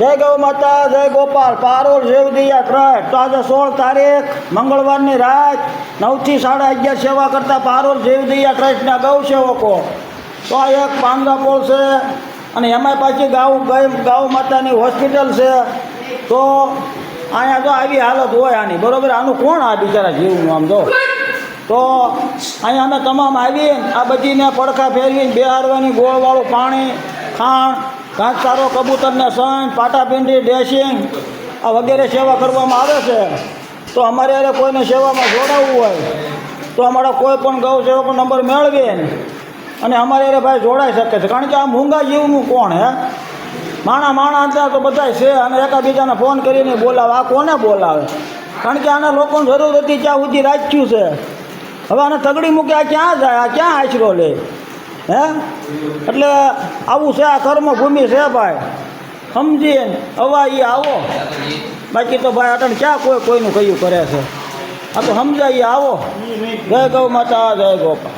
જય ગૌ માતા, જય ગોપાલ. પારોલ જેવદિયા ટ્રસ્ટ. તો આજે 16 તારીખ મંગળવારની રાત 9 થી 11:30 સેવા કરતા પારોલ જેવદિયા ટ્રસ્ટના ગૌ સેવકો. તો આ એક પાંજરાપોળ છે અને એમાં પાછી ગૌ માતાની હોસ્પિટલ છે. તો અહીંયા તો આવી હાલત હોય આની, બરાબર. આનું કોણ આ બિચારા જીવનું આમ જો. તો અહીંયા અમે તમામ આવીને આ બધીને પડખા ફેરવીને બેહારવાની, ગોળવાળું પાણી, ખાંડ, ઘાસચારો, કબૂતરને સણ, પાટાપિંડી, ડ્રેસિંગ આ વગેરે સેવા કરવામાં આવે છે. તો અમારે અરે કોઈને સેવામાં જોડાવવું હોય તો અમારા કોઈ પણ ગૌ સેવકનો નંબર મેળવીએ અને અમારે અરે ભાઈ જોડાઈ શકે છે. કારણ કે આ મૂંગા જીવનું કોણ હે? માણા હતા તો બધાય છે અને એકાબીજાને ફોન કરીને બોલાવે. આ કોને બોલાવે? કારણ કે આના લોકોને જરૂર હતી ત્યાં સુધી રાખ્યું છે. હવે આને તગડી મૂકે આ ક્યાં જાય? આ ક્યાં આશરો લે? હે? એટલે આવું છે, આ કર્મભૂમિ છે ભાઈ. સમજીને હવા એ આવો. બાકી તો ભાઈ અટણ ક્યાં કોઈનું કયું કરે છે? આ તો સમજાઈએ આવો. જય ગૌ માતા, જય ગોપાલ.